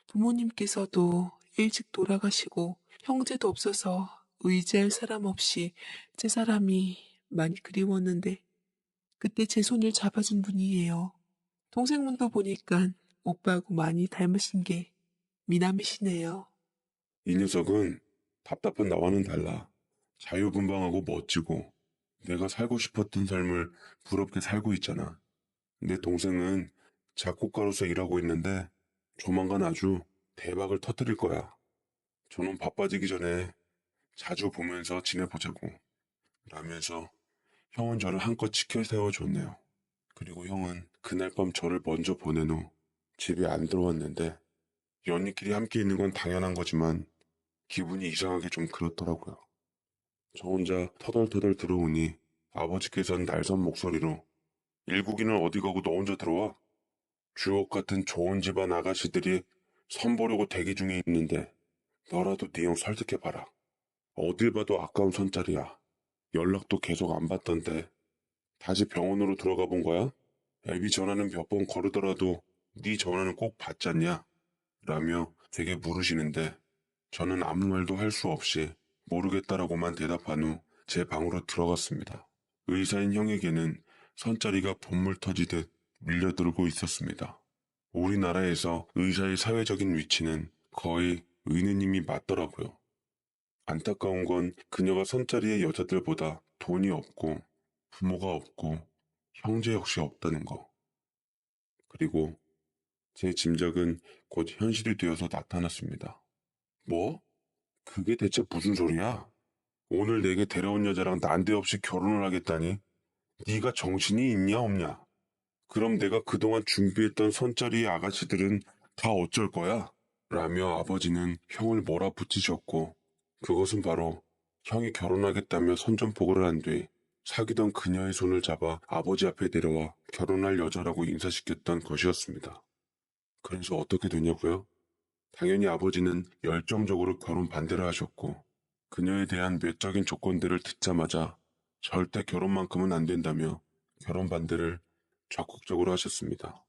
부모님께서도 일찍 돌아가시고 형제도 없어서 의지할 사람 없이 제 사람이 많이 그리웠는데 그때 제 손을 잡아준 분이에요. 동생분도 보니까 오빠하고 많이 닮으신 게 미남이시네요. 이 녀석은 답답한 나와는 달라. 자유분방하고 멋지고 내가 살고 싶었던 삶을 부럽게 살고 있잖아. 내 동생은 작곡가로서 일하고 있는데 조만간 아주 대박을 터뜨릴 거야. 저는 바빠지기 전에 자주 보면서 지내보자고. 라면서 형은 저를 한껏 치켜 세워줬네요. 그리고 형은 그날 밤 저를 먼저 보낸 후 집에 안 들어왔는데 연인끼리 함께 있는 건 당연한 거지만 기분이 이상하게 좀 그렇더라고요. 저 혼자 터덜터덜 들어오니 아버지께서는 날선 목소리로 일국인은 어디 가고 너 혼자 들어와? 주옥 같은 좋은 집안 아가씨들이 선보려고 대기 중에 있는데 너라도 네 형 설득해봐라. 어딜 봐도 아까운 손자리야. 연락도 계속 안 받던데 다시 병원으로 들어가 본 거야? 애비 전화는 몇 번 거르더라도 네 전화는 꼭 받잖냐? 라며 되게 물으시는데 저는 아무 말도 할 수 없이 모르겠다라고만 대답한 후 제 방으로 들어갔습니다. 의사인 형에게는 선자리가 본물 터지듯 밀려들고 있었습니다. 우리나라에서 의사의 사회적인 위치는 거의 의느님이 맞더라고요. 안타까운 건 그녀가 선자리의 여자들보다 돈이 없고 부모가 없고 형제 역시 없다는 거. 그리고 제 짐작은 곧 현실이 되어서 나타났습니다. 뭐? 그게 대체 무슨 소리야? 오늘 내게 데려온 여자랑 난데없이 결혼을 하겠다니? 네가 정신이 있냐 없냐? 그럼 내가 그동안 준비했던 선자리의 아가씨들은 다 어쩔 거야? 라며 아버지는 형을 몰아붙이셨고 그것은 바로 형이 결혼하겠다며 선전포고를 한 뒤 사귀던 그녀의 손을 잡아 아버지 앞에 데려와 결혼할 여자라고 인사시켰던 것이었습니다. 그래서 어떻게 되냐고요? 당연히 아버지는 열정적으로 결혼 반대를 하셨고 그녀에 대한 외적인 조건들을 듣자마자 절대 결혼만큼은 안 된다며 결혼 반대를 적극적으로 하셨습니다.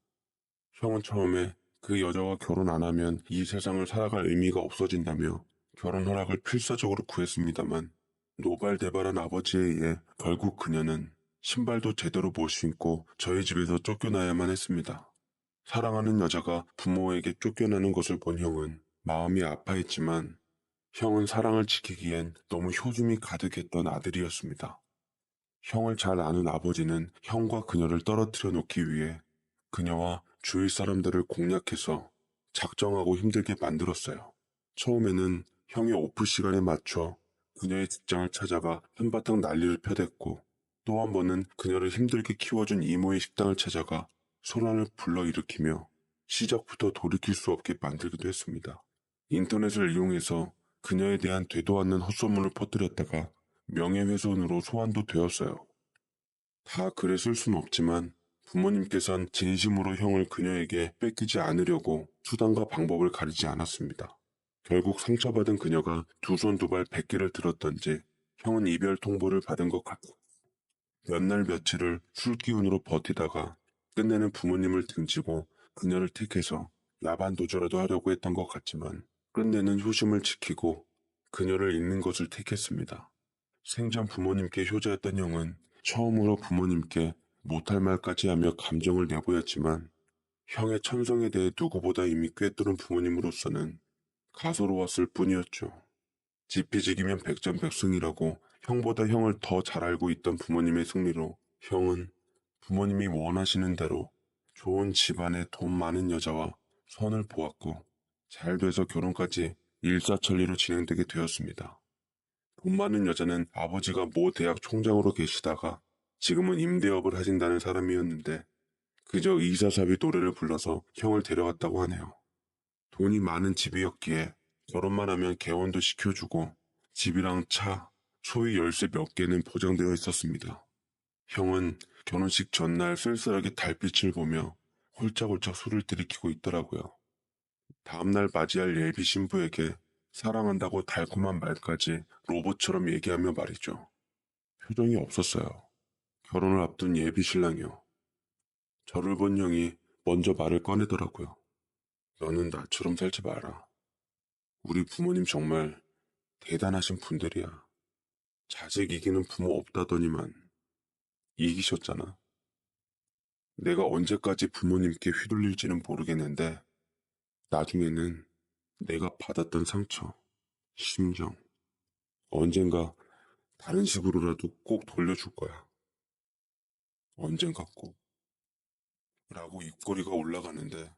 형은 처음에 그 여자와 결혼 안 하면 이 세상을 살아갈 의미가 없어진다며 결혼 허락을 필사적으로 구했습니다만 노발대발한 아버지에 의해 결국 그녀는 신발도 제대로 못 신고 저희 집에서 쫓겨나야만 했습니다. 사랑하는 여자가 부모에게 쫓겨나는 것을 본 형은 마음이 아파했지만 형은 사랑을 지키기엔 너무 효심이 가득했던 아들이었습니다. 형을 잘 아는 아버지는 형과 그녀를 떨어뜨려 놓기 위해 그녀와 주위 사람들을 공략해서 작정하고 힘들게 만들었어요. 처음에는 형이 오프 시간에 맞춰 그녀의 직장을 찾아가 한바탕 난리를 펴댔고 또 한 번은 그녀를 힘들게 키워준 이모의 식당을 찾아가 소란을 불러일으키며 시작부터 돌이킬 수 없게 만들기도 했습니다. 인터넷을 이용해서 그녀에 대한 되도 않는 헛소문을 퍼뜨렸다가 명예훼손으로 소환도 되었어요. 다 그랬을 순 없지만 부모님께선 진심으로 형을 그녀에게 뺏기지 않으려고 수단과 방법을 가리지 않았습니다. 결국 상처받은 그녀가 두 손 두 발 백기를 들었던지 형은 이별 통보를 받은 것 같고 몇 날 며칠을 술 기운으로 버티다가 끝내는 부모님을 등지고 그녀를 택해서 야반 도주라도 하려고 했던 것 같지만 끝내는 효심을 지키고 그녀를 잊는 것을 택했습니다. 생전 부모님께 효자였던 형은 처음으로 부모님께 못할 말까지 하며 감정을 내보였지만 형의 천성에 대해 누구보다 이미 꿰뚫은 부모님으로서는 가소로웠을 뿐이었죠. 지피지기면 백전백승이라고 형보다 형을 더 잘 알고 있던 부모님의 승리로 형은 부모님이 원하시는 대로 좋은 집안에 돈 많은 여자와 선을 보았고 잘 돼서 결혼까지 일사천리로 진행되게 되었습니다. 돈 많은 여자는 아버지가 모 대학 총장으로 계시다가 지금은 임대업을 하신다는 사람이었는데 그저 이사사비 노래를 불러서 형을 데려갔다고 하네요. 돈이 많은 집이었기에 결혼만 하면 개원도 시켜주고 집이랑 차, 소위 열쇠 몇 개는 보장되어 있었습니다. 형은 결혼식 전날 쓸쓸하게 달빛을 보며 홀짝홀짝 술을 들이키고 있더라고요. 다음날 맞이할 예비 신부에게 사랑한다고 달콤한 말까지 로봇처럼 얘기하며 말이죠. 표정이 없었어요. 결혼을 앞둔 예비 신랑이요. 저를 본 형이 먼저 말을 꺼내더라고요. 너는 나처럼 살지 마라. 우리 부모님 정말 대단하신 분들이야. 자식 이기는 부모 없다더니만 이기셨잖아. 내가 언제까지 부모님께 휘둘릴지는 모르겠는데 나중에는 내가 받았던 상처, 심정, 언젠가 다른 식으로라도 꼭 돌려줄 거야. 언젠가 꼭. 라고 입꼬리가 올라가는데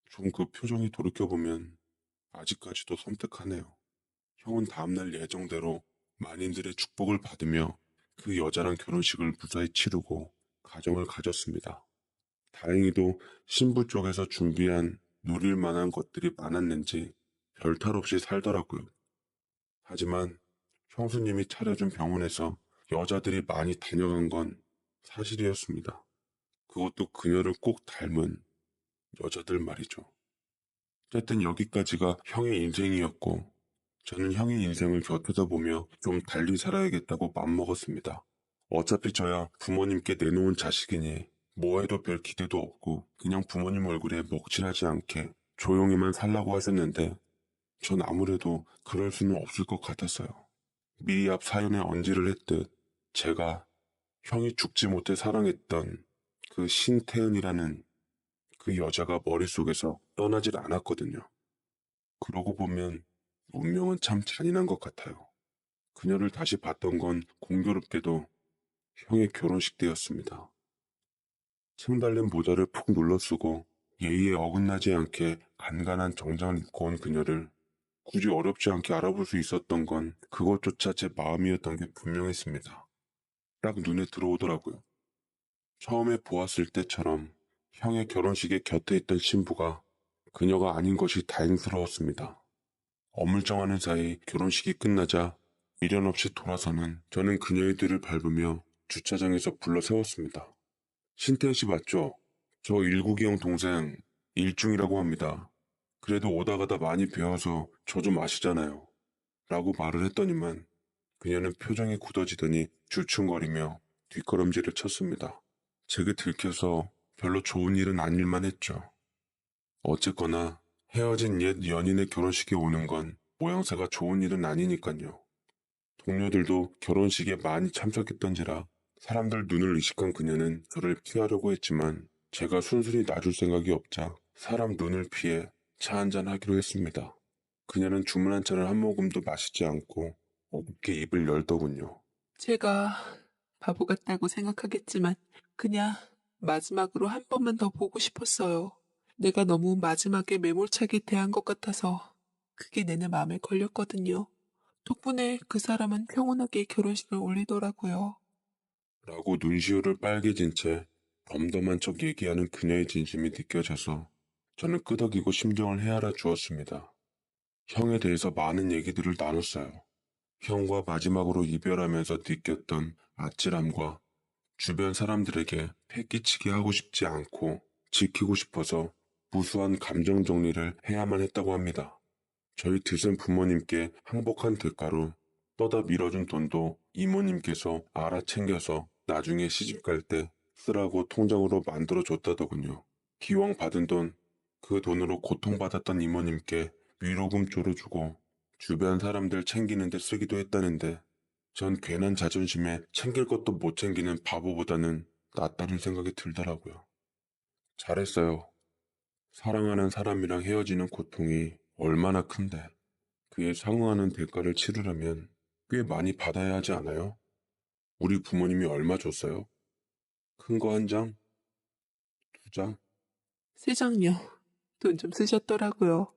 좀 그 표정이 돌이켜보면 아직까지도 섬뜩하네요. 형은 다음날 예정대로 만인들의 축복을 받으며 그 여자랑 결혼식을 무사히 치르고 가정을 가졌습니다. 다행히도 신부 쪽에서 준비한 누릴 만한 것들이 많았는지 별탈 없이 살더라고요. 하지만 형수님이 차려준 병원에서 여자들이 많이 다녀간 건 사실이었습니다. 그것도 그녀를 꼭 닮은 여자들 말이죠. 어쨌든 여기까지가 형의 인생이었고 저는 형의 인생을 곁에서 보며 좀 달리 살아야겠다고 맘먹었습니다. 어차피 저야 부모님께 내놓은 자식이니 뭐해도 별 기대도 없고 그냥 부모님 얼굴에 먹칠하지 않게 조용히만 살라고 하셨는데 전 아무래도 그럴 수는 없을 것 같았어요. 미리 앞 사연에 언지를 했듯 제가 형이 죽지 못해 사랑했던 그 신태은이라는 그 여자가 머릿속에서 떠나질 않았거든요. 그러고 보면 운명은 참 잔인한 것 같아요. 그녀를 다시 봤던 건 공교롭게도 형의 결혼식 때였습니다. 층 달린 모자를 푹 눌러쓰고 예의에 어긋나지 않게 간간한 정장을 입고 온 그녀를 굳이 어렵지 않게 알아볼 수 있었던 건 그것조차 제 마음이었던 게 분명했습니다. 딱 눈에 들어오더라고요. 처음에 보았을 때처럼 형의 결혼식에 곁에 있던 신부가 그녀가 아닌 것이 다행스러웠습니다. 어물쩡하는 사이 결혼식이 끝나자 미련 없이 돌아서는 저는 그녀의 뒤를 밟으며 주차장에서 불러 세웠습니다. 신태현 씨 맞죠? 저 일국이 형 동생 일중이라고 합니다. 그래도 오다 가다 많이 배워서 저 좀 아시잖아요. 라고 말을 했더니만 그녀는 표정이 굳어지더니 주춤거리며 뒷걸음질을 쳤습니다. 제게 들켜서 별로 좋은 일은 아닐만 했죠. 어쨌거나 헤어진 옛 연인의 결혼식에 오는 건 모양새가 좋은 일은 아니니까요. 동료들도 결혼식에 많이 참석했던지라 사람들 눈을 의식한 그녀는 저를 피하려고 했지만 제가 순순히 놔줄 생각이 없자 사람 눈을 피해 차 한잔 하기로 했습니다. 그녀는 주문한 차를 한 모금도 마시지 않고 어둡게 입을 열더군요. 제가 바보 같다고 생각하겠지만 그냥 마지막으로 한 번만 더 보고 싶었어요. 내가 너무 마지막에 매몰차게 대한 것 같아서 그게 내내 마음에 걸렸거든요. 덕분에 그 사람은 평온하게 결혼식을 올리더라고요. 라고 눈시울을 빨개진 채 덤덤한 척 얘기하는 그녀의 진심이 느껴져서 저는 끄덕이고 심정을 헤아려 주었습니다. 형에 대해서 많은 얘기들을 나눴어요. 형과 마지막으로 이별하면서 느꼈던 아찔함과 주변 사람들에게 패기치게 하고 싶지 않고 지키고 싶어서 무수한 감정 정리를 해야만 했다고 합니다. 저희 드센 부모님께 항복한 대가로 떠다 밀어준 돈도 이모님께서 알아 챙겨서 나중에 시집 갈 때 쓰라고 통장으로 만들어줬다더군요. 기왕 받은 돈, 그 돈으로 고통받았던 이모님께 위로금 쪼르주고 주변 사람들 챙기는데 쓰기도 했다는데 전 괜한 자존심에 챙길 것도 못 챙기는 바보보다는 낫다는 생각이 들더라고요. 잘했어요. 사랑하는 사람이랑 헤어지는 고통이 얼마나 큰데 그에 상응하는 대가를 치르려면 꽤 많이 받아야 하지 않아요? 우리 부모님이 얼마 줬어요? 큰 거 한 장? 두 장? 세장요. 돈 좀 쓰셨더라고요.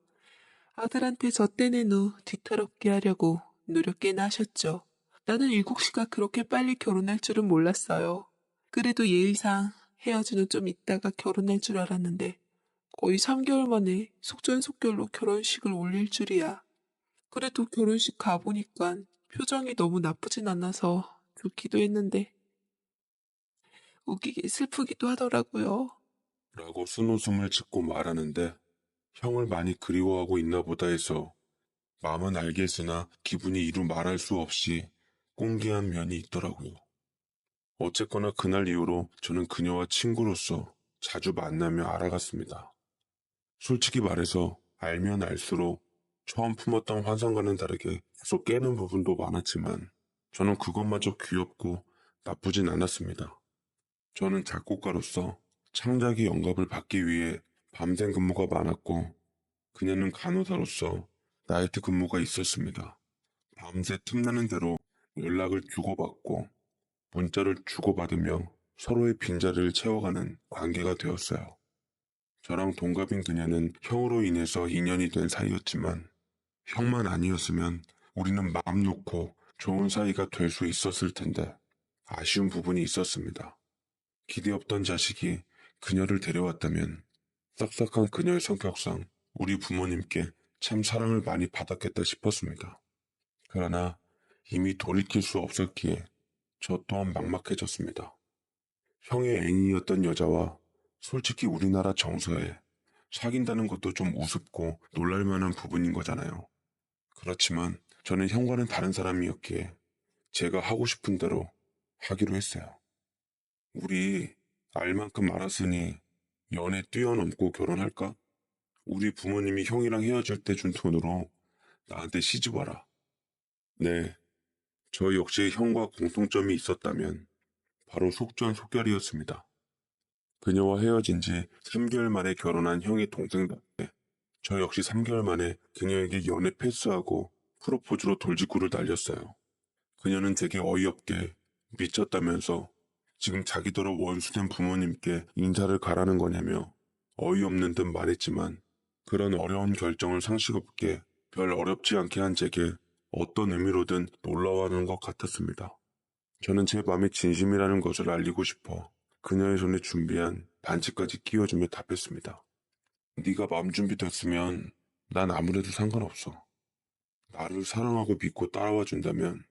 아들한테 젖대 낸 후 뒤탈없게 하려고 노력 꽤나 하셨죠. 나는 일국 씨가 그렇게 빨리 결혼할 줄은 몰랐어요. 그래도 예의상 헤어진 후 좀 있다가 결혼할 줄 알았는데 거의 3개월 만에 속전속결로 결혼식을 올릴 줄이야. 그래도 결혼식 가보니까 표정이 너무 나쁘진 않아서 좋기도 했는데 웃기게 슬프기도 하더라고요. 라고 쓴웃음을 짓고 말하는데 형을 많이 그리워하고 있나 보다 해서 마음은 알겠으나 기분이 이루 말할 수 없이 꽁기한 면이 있더라고요. 어쨌거나 그날 이후로 저는 그녀와 친구로서 자주 만나며 알아갔습니다. 솔직히 말해서 알면 알수록 처음 품었던 환상과는 다르게 계속 깨는 부분도 많았지만 저는 그것마저 귀엽고 나쁘진 않았습니다. 저는 작곡가로서 창작의 영감을 받기 위해 밤샘 근무가 많았고 그녀는 간호사로서 나이트 근무가 있었습니다. 밤새 틈나는 대로 연락을 주고받고 문자를 주고받으며 서로의 빈자리를 채워가는 관계가 되었어요. 저랑 동갑인 그녀는 형으로 인해서 인연이 된 사이였지만 형만 아니었으면 우리는 마음 놓고 좋은 사이가 될 수 있었을 텐데 아쉬운 부분이 있었습니다. 기대 없던 자식이 그녀를 데려왔다면 싹싹한 그녀의 성격상 우리 부모님께 참 사랑을 많이 받았겠다 싶었습니다. 그러나 이미 돌이킬 수 없었기에 저 또한 막막해졌습니다. 형의 애인이었던 여자와 솔직히 우리나라 정서에 사귄다는 것도 좀 우습고 놀랄만한 부분인 거잖아요. 그렇지만 저는 형과는 다른 사람이었기에 제가 하고 싶은 대로 하기로 했어요. 우리 알 만큼 알았으니 연애 뛰어넘고 결혼할까? 우리 부모님이 형이랑 헤어질 때 준 돈으로 나한테 시집 와라. 네, 저 역시 형과 공통점이 있었다면 바로 속전속결이었습니다. 그녀와 헤어진 지 3개월 만에 결혼한 형의 동생답게 저 역시 3개월 만에 그녀에게 연애 패스하고 프로포즈로 돌직구를 날렸어요. 그녀는 되게 어이없게 미쳤다면서 지금 자기더러 원수된 부모님께 인사를 가라는 거냐며 어이없는 듯 말했지만 그런 어려운 결정을 상식 없게 별 어렵지 않게 한 제게 어떤 의미로든 놀라워하는 것 같았습니다. 저는 제 마음이 진심이라는 것을 알리고 싶어 그녀의 손에 준비한 반지까지 끼워주며 답했습니다. 네가 마음 준비됐으면 난 아무래도 상관없어. 나를 사랑하고 믿고 따라와 준다면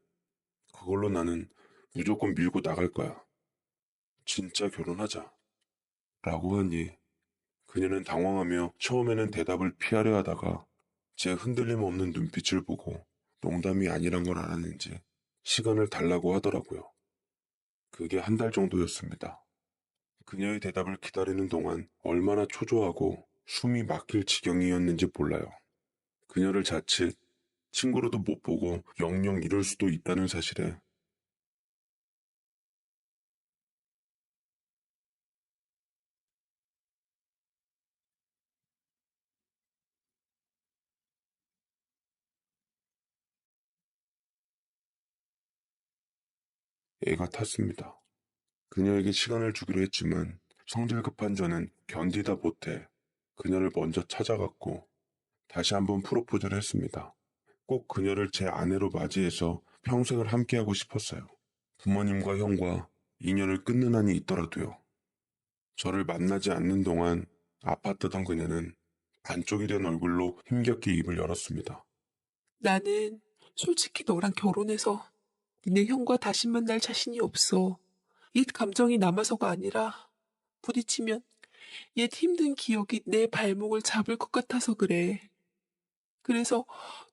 그걸로 나는 무조건 밀고 나갈 거야. 진짜 결혼하자. 라고 하니 그녀는 당황하며 처음에는 대답을 피하려 하다가 제 흔들림 없는 눈빛을 보고 농담이 아니란 걸 알았는지 시간을 달라고 하더라고요. 그게 한 달 정도였습니다. 그녀의 대답을 기다리는 동안 얼마나 초조하고 숨이 막힐 지경이었는지 몰라요. 그녀를 자칫 친구로도 못 보고 영영 이럴 수도 있다는 사실에 애가 탔습니다. 그녀에게 시간을 주기로 했지만 성질 급한 저는 견디다 못해 그녀를 먼저 찾아갔고 다시 한번 프로포즈를 했습니다. 꼭 그녀를 제 아내로 맞이해서 평생을 함께하고 싶었어요. 부모님과 형과 인연을 끊는 한이 있더라도요. 저를 만나지 않는 동안 아팠던 그녀는 반쪽이 된 얼굴로 힘겹게 입을 열었습니다. 나는 솔직히 너랑 결혼해서 니네 형과 다시 만날 자신이 없어. 옛 감정이 남아서가 아니라 부딪히면 옛 힘든 기억이 내 발목을 잡을 것 같아서 그래. 그래서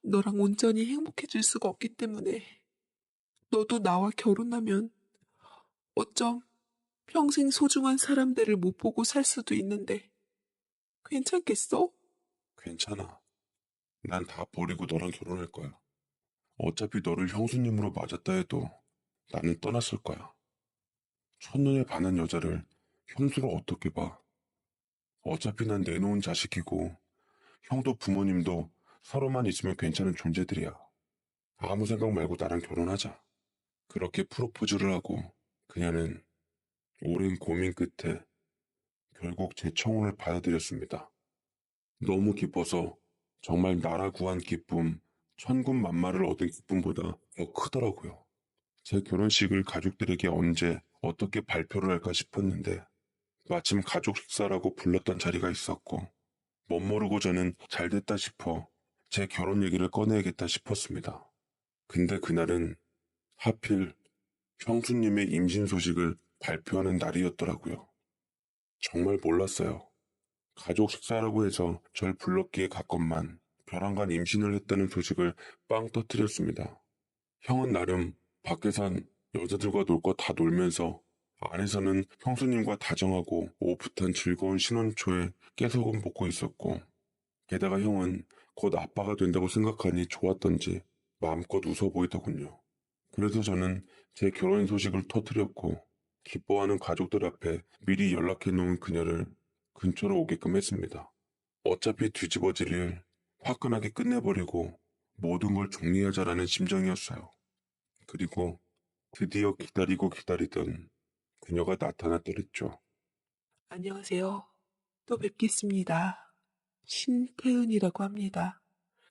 너랑 온전히 행복해질 수가 없기 때문에 너도 나와 결혼하면 어쩜 평생 소중한 사람들을 못 보고 살 수도 있는데 괜찮겠어? 괜찮아. 난 다 버리고 너랑 결혼할 거야. 어차피 너를 형수님으로 맞았다 해도 나는 떠났을 거야. 첫눈에 반한 여자를 형수로 어떻게 봐? 어차피 난 내놓은 자식이고 형도 부모님도 서로만 있으면 괜찮은 존재들이야. 아무 생각 말고 나랑 결혼하자. 그렇게 프로포즈를 하고 그녀는 오랜 고민 끝에 결국 제 청혼을 받아들였습니다. 너무 기뻐서 정말 나라 구한 기쁨, 천군만마를 얻은 기쁨보다 더 크더라고요. 제 결혼식을 가족들에게 언제 어떻게 발표를 할까 싶었는데 마침 가족 식사라고 불렀던 자리가 있었고 멋모르고 저는 잘됐다 싶어 제 결혼 얘기를 꺼내야겠다 싶었습니다. 근데 그날은 하필 형수님의 임신 소식을 발표하는 날이었더라고요. 정말 몰랐어요. 가족 식사라고 해서 절 불렀기에 갔건만 벼랑간 임신을 했다는 소식을 빵 터뜨렸습니다. 형은 나름 밖에선 여자들과 놀 거 다 놀면서 안에서는 형수님과 다정하고 오붓한 즐거운 신혼초에 깨소금 볶고 있었고 게다가 형은 곧 아빠가 된다고 생각하니 좋았던지 마음껏 웃어 보이더군요. 그래서 저는 제 결혼 소식을 터뜨렸고 기뻐하는 가족들 앞에 미리 연락해 놓은 그녀를 근처로 오게끔 했습니다. 어차피 뒤집어질 일 화끈하게 끝내버리고 모든 걸 정리하자라는 심정이었어요. 그리고 드디어 기다리고 기다리던 그녀가 나타났더랬죠. 안녕하세요. 또 뵙겠습니다. 신태은이라고 합니다.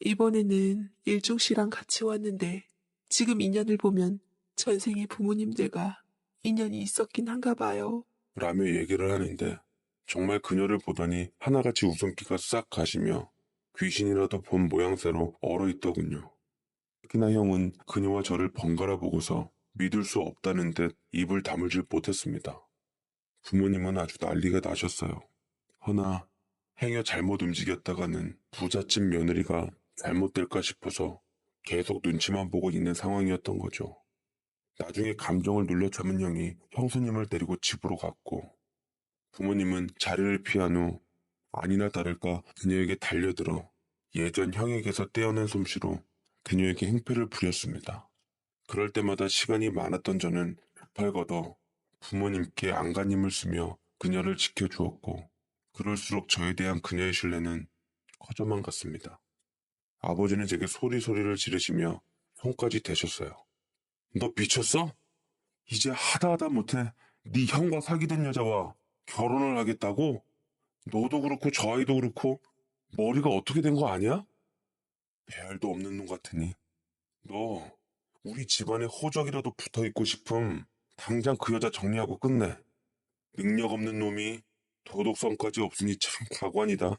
이번에는 일중 씨랑 같이 왔는데 지금 인연을 보면 전생의 부모님들과 인연이 있었긴 한가 봐요. 라며 얘기를 하는데 정말 그녀를 보더니 하나같이 웃음기가 싹 가시며 귀신이라도 본 모양새로 얼어있더군요. 특히나 형은 그녀와 저를 번갈아 보고서 믿을 수 없다는 듯 입을 다물질 못했습니다. 부모님은 아주 난리가 나셨어요. 허나 행여 잘못 움직였다가는 부잣집 며느리가 잘못될까 싶어서 계속 눈치만 보고 있는 상황이었던 거죠. 나중에 감정을 눌려 참은 형이 형수님을 데리고 집으로 갔고 부모님은 자리를 피한 후 아니나 다를까 그녀에게 달려들어 예전 형에게서 떼어낸 솜씨로 그녀에게 행패를 부렸습니다. 그럴 때마다 시간이 많았던 저는 팔 걷어 부모님께 안간힘을 쓰며 그녀를 지켜주었고 그럴수록 저에 대한 그녀의 신뢰는 커져만 갔습니다. 아버지는 제게 소리소리를 지르시며 손까지 대셨어요. 너 미쳤어? 이제 하다 못해 네 형과 사귀던 여자와 결혼을 하겠다고? 너도 그렇고 저 아이도 그렇고 머리가 어떻게 된 거 아니야? 배알도 없는 놈 같으니 너 우리 집안에 호적이라도 붙어있고 싶음 당장 그 여자 정리하고 끝내. 능력 없는 놈이 도덕성까지 없으니 참 가관이다.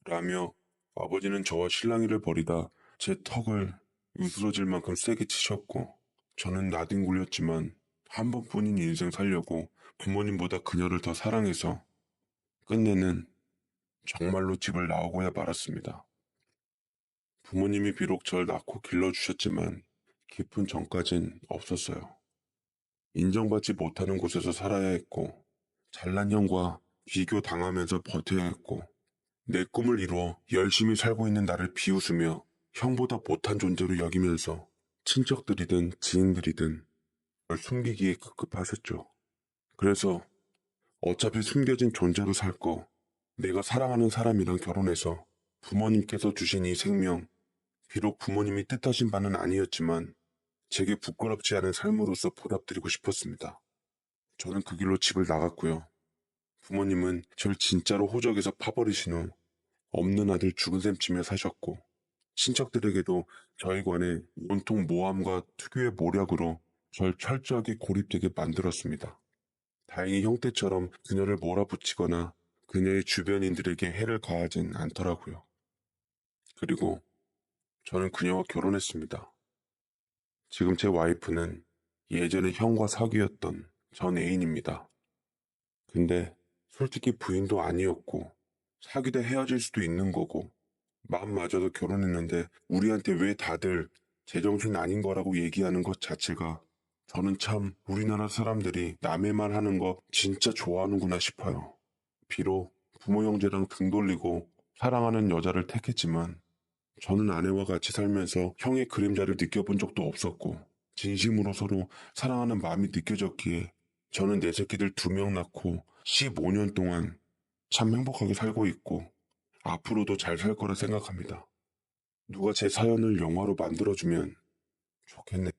라며 아버지는 저와 실랑이를 벌이다 제 턱을 으스러질 만큼 세게 치셨고 저는 나뒹굴렸지만 한 번뿐인 인생 살려고 부모님보다 그녀를 더 사랑해서 끝내는 정말로 집을 나오고야 말았습니다. 부모님이 비록 절 낳고 길러주셨지만 깊은 정까진 없었어요. 인정받지 못하는 곳에서 살아야 했고 잘난 형과 비교당하면서 버텨야 했고 내 꿈을 이루어 열심히 살고 있는 나를 비웃으며 형보다 못한 존재로 여기면서 친척들이든 지인들이든 널 숨기기에 급급하셨죠. 그래서 어차피 숨겨진 존재로 살 거 내가 사랑하는 사람이랑 결혼해서 부모님께서 주신 이 생명 비록 부모님이 뜻하신 바는 아니었지만 제게 부끄럽지 않은 삶으로서 보답드리고 싶었습니다. 저는 그 길로 집을 나갔고요. 부모님은 절 진짜로 호적에서 파버리신 후 없는 아들 죽은 셈 치며 사셨고 친척들에게도 저에 관해 온통 모함과 특유의 모략으로 절 철저하게 고립되게 만들었습니다. 다행히 형태처럼 그녀를 몰아붙이거나 그녀의 주변인들에게 해를 가하진 않더라고요. 그리고 저는 그녀와 결혼했습니다. 지금 제 와이프는 예전에 형과 사귀었던 전 애인입니다. 근데 솔직히 부인도 아니었고 사귀다 헤어질 수도 있는 거고 마음마저도 결혼했는데 우리한테 왜 다들 제정신 아닌 거라고 얘기하는 것 자체가 저는 참 우리나라 사람들이 남의 말 하는 거 진짜 좋아하는구나 싶어요. 비록 부모 형제랑 등 돌리고 사랑하는 여자를 택했지만 저는 아내와 같이 살면서 형의 그림자를 느껴본 적도 없었고 진심으로 서로 사랑하는 마음이 느껴졌기에 저는 내 새끼들 2명 낳고 15년 동안 참 행복하게 살고 있고 앞으로도 잘 살 거라 생각합니다. 누가 제 사연을 영화로 만들어주면 좋겠네.